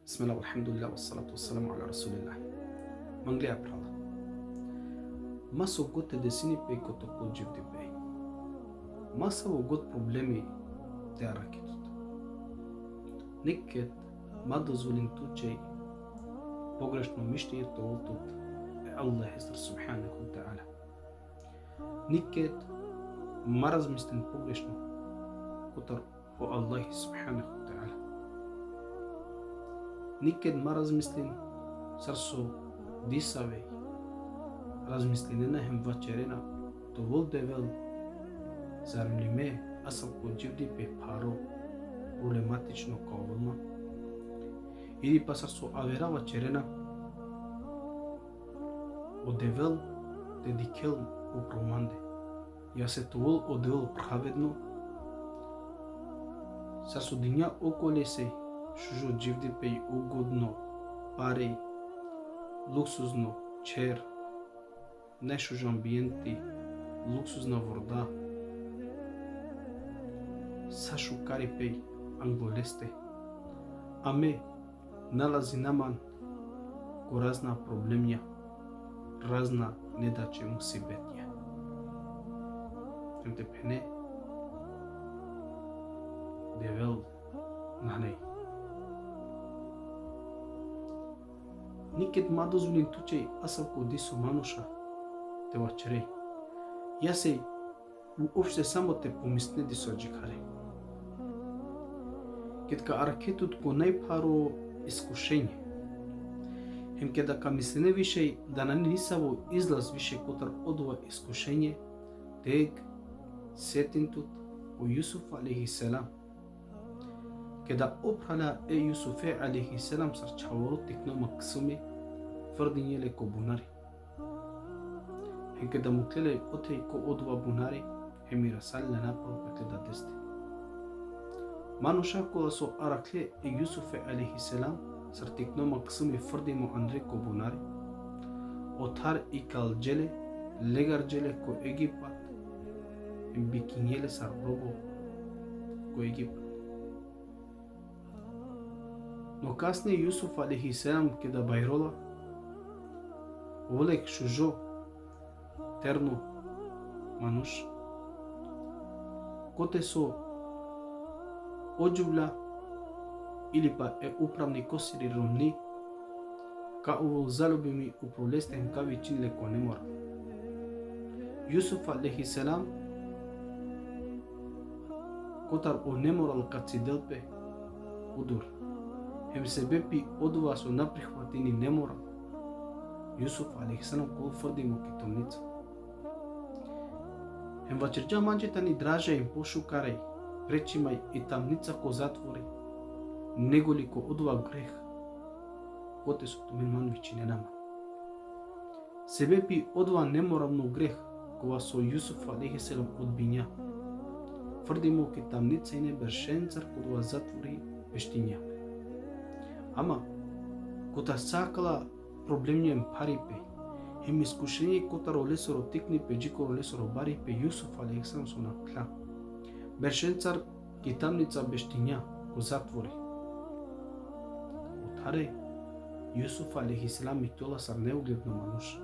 Bismillah, alhamdulillah, wassalatu wassalamu ala rasulillah. Manglea prala. Maso gote desini pe koto ko jivdi pe. Masa wo got problemi te arakitut. Nikket ma dozvolin tučej pogrešno mišljenje to oltut Allah Hezar subhanahu wa ta'ala. Nikket ma razmislim pogrešno kotar o Allah subhanahu wa ta'ala. Nikad ma razmislim sarso disave razmislinena hem vačerena to vol devel zarmlime asal ko jivdi pe paro problematično kao volma ili pa sarso avera vačerena o devel te dikel u promande ja se to vol o devel pravedno sarso dinja okole se Шужо дживди пей угодно, пари, луксузно, чер, не шужо амбиенти, луксузна вода, сашу кари пей анголесте, аме налази наман ко разна проблемја, разна недаче мусибетја. Темте пене, девел на неј. Никед ма дозволин тучеј асал ко дисо мануша те вачерей. Јасеј уопште само те помисне дисо джикаре. Кед ка аракетут ко најпаро искушење. Хем кеда ка мислине вишеј да на нисаво излаз више котар одува искушење, тег сетинтут о Јусуф алейхи селам. Кеда опрала Јусуфе алейхи селам сар чаворот тикнома ксуми тврдињеле ко бунари. Хем кеда му клеле отеј ко одува бунари, хеми расалиле напал пекледа десте. Мануша кола со аракле Јусуфе алейхи селам сар тикнома ксуми фрдимо андре ко бунари, отар и калджеле, легарджеле ко Египат, хем бикињеле сар робо ко Египат. Но касне Јусуф алейхи селам кеда бајрола, волек шужо терно мануш, коте со оджувля или па управни косири ромни, ка увол залюбими управлестен ка вичинле ко не мора. Јусуф алейхи селам котар о не морал кад си делпе удур. Хем се бепи одува со наприхватини не морал. Јусуф алейхи селам кол фрди му китомница. Хем вачерџа манџета ни драже им пошукареј, пречимај и тамница ко затвори, неголи ко одува грех, коте со тумен ман вичиненама. Се бепи одува неморавно грех, кога со Јусуф алейхи селам одбиња. Фрди му китамница и не бершенцар кодува затвори пештиња. Ама, кота сакала проблемњем парипе, хем искушење кота ролесоро тикни пе джико ролесоро барипе Јусуф алейхи селам со накла. Бершенцар китамница бештиња ко затвори. Отаре Јусуф алейхи селам и тола сар неугледно мануш.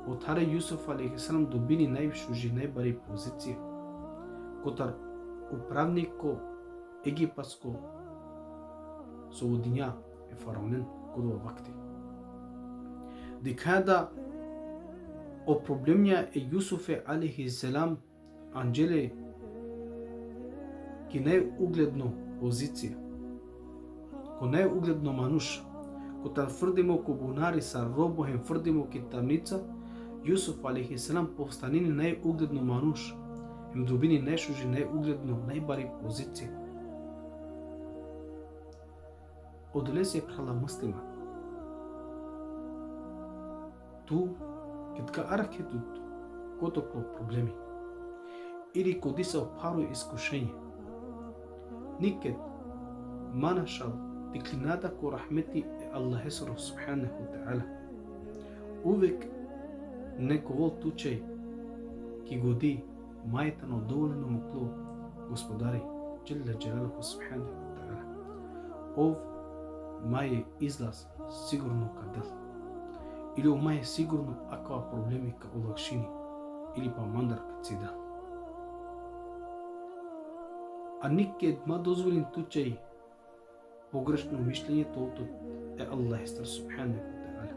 Отаре Јусуф алейхи селам добини највишужи најбари позиција. Котар управнико египатско со одиња е фараонен кодува вакти. Дикада о проблемја е Јусуфе алейхи селам анџеле ки најугледно позиција, ко најугледно мануш, котар фрдимо ко бунари са робо хем фрдимо ки тамница, Јусуф алейхи селам повстанини најугледно мануш, хем добини најшужи најугледно најбари позиција. Одле се прала муслима. Ту, кед ка аракетут котокло проблеми, или кодисал паро искушење, никед манашал диклината ко рахмети е Allah Hezar subhanahu wa ta'ala. Увек неко вол тучеј ки годи мајтано доволно мукло господари Джелле Джелалуху subhanahu wa ta'ala. Ов мај излаз сигурно кадел. Или мај сигурно аква проблеми ка улакшини или па мандар ка цида. А нике ма дозволин тучај погрешно мишлење толто е Аллах субханаху ва таала.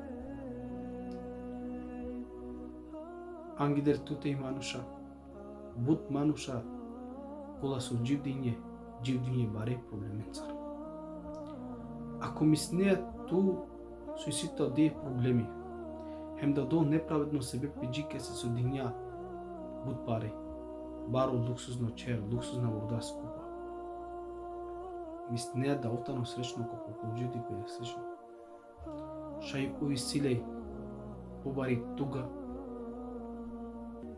Ангидер туте мануша, бут мануша кола со дживдиње баре проблеменцар. Ако мислеја ту со сите де проблеми, хем да до неправедно себе пиджике се со диња бут пари, баро луксузно чер, луксузна вода скупа. Мислеја да остану сречно ко поколджити пе слично. Шај ови силеј побари туга,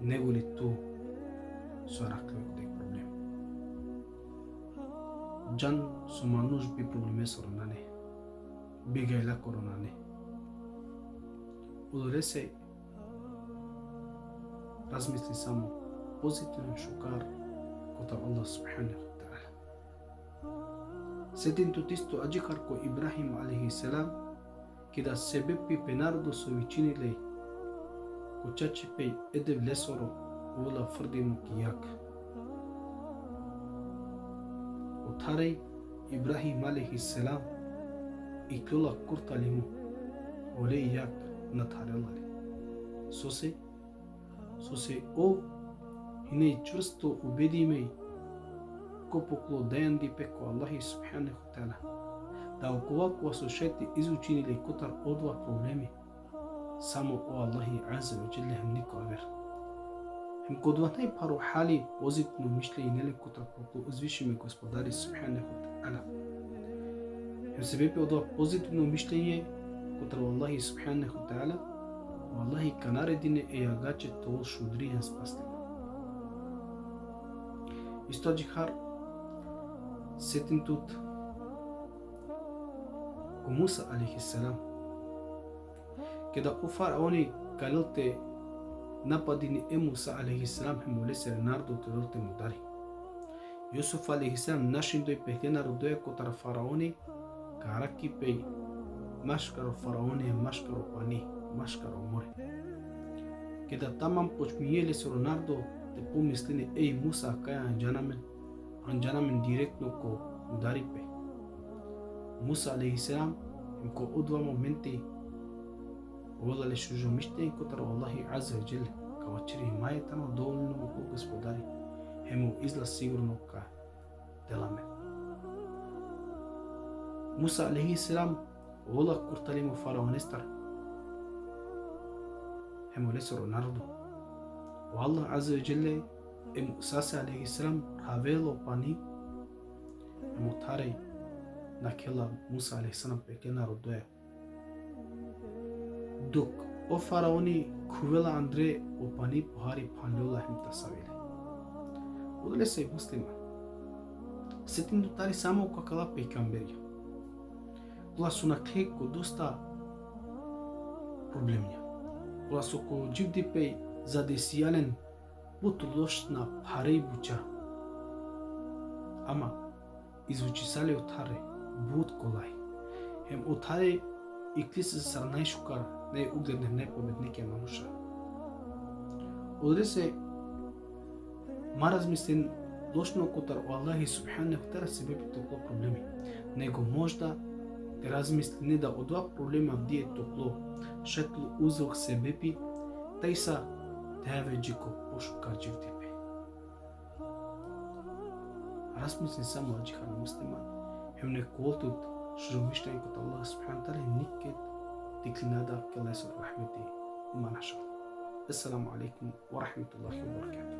него ли ту со раклеок деј проблем. Джан со мануш би проблеме со ронане, би гајла коронане. Удоре се размисли само позитивен шукар кота Аллах субханаху ва таала. Сетин тут исто аджикар ко Ибрахим алейхи селам, кида себе пи пенардо со вичиниле ко чачепеј еде влесоро ула фрдимо кијак. Отареј Ибрахим алейхи селам и клюла курталиму оле јак натарелари. Сосе о хинеј чврсто убедимеј ко покло дејанди пеко Аллахи субханаху ва таала, да оковаква со шети изучиниле котар одва проблеми, само о Аллахи азza ва джелле хем нико авер. Хем кодванај паро хали позитивно мишлење неле котар покло узвишиме Господари субханаху ва таала. Хем себепи одва позитивно мишлење котар Аллахи субханаху ва таала, Аллахи канаредине е јагаче тол шудриен спастема. Исто аджихар сетин тут ко Муса алейхи селам, кеда у фараони калилте нападини е Муса алейхи селам хем олесе ренардо толте мудари. Јусуф алейхи селам нашин дој пехтена родоја котар фараони караки пеј машкаро фараони машкаро пани машкаро море. Кеда тамам почмијеле со Ронардо те помислини еј Муса каја анџанамен директно ко удари пе. Муса алейхи селам им ко одва моменти волале шужо миштењи котар Аллахи азza ва джелле као чири мајетано доволно ко Господари хему излаз сигурно ка деламе. Муса алейхи селам вола курталимо фараонистар хему лесо Ронардо. Аллах азza ва джелле е Муса алейхи селам хавело пани ему тареј на кела Муса алейхи селам пекена родоја. Док о фараони кувела Андре опани похари панлюла хем тасавиле. Одле се муслима. Сетин дотари само какала пейкамберија. Кола су накле ко доста проблемња. Кола су ко дживди пеј задесијален пут лошна пареј буча. Ама извучисале отаре бут колај. Хем отаре и клисе сарнај шукар не угледнев не победнике мануша. Одре се ма размислен лошно котар о Аллахи субханаху ва таала себе топло проблеми. Него можда да размисли не да одва проблема вдие топло шетлу узрок себепи тај са теве джико пошукар дживдипе. Размисли само аджихан муслиман. Хем не колтут шрумиштај кот Аллах субханаху ва таала никет تكلنا كلا يسر رحمتي وما نشر. السلام عليكم ورحمة الله وبركاته.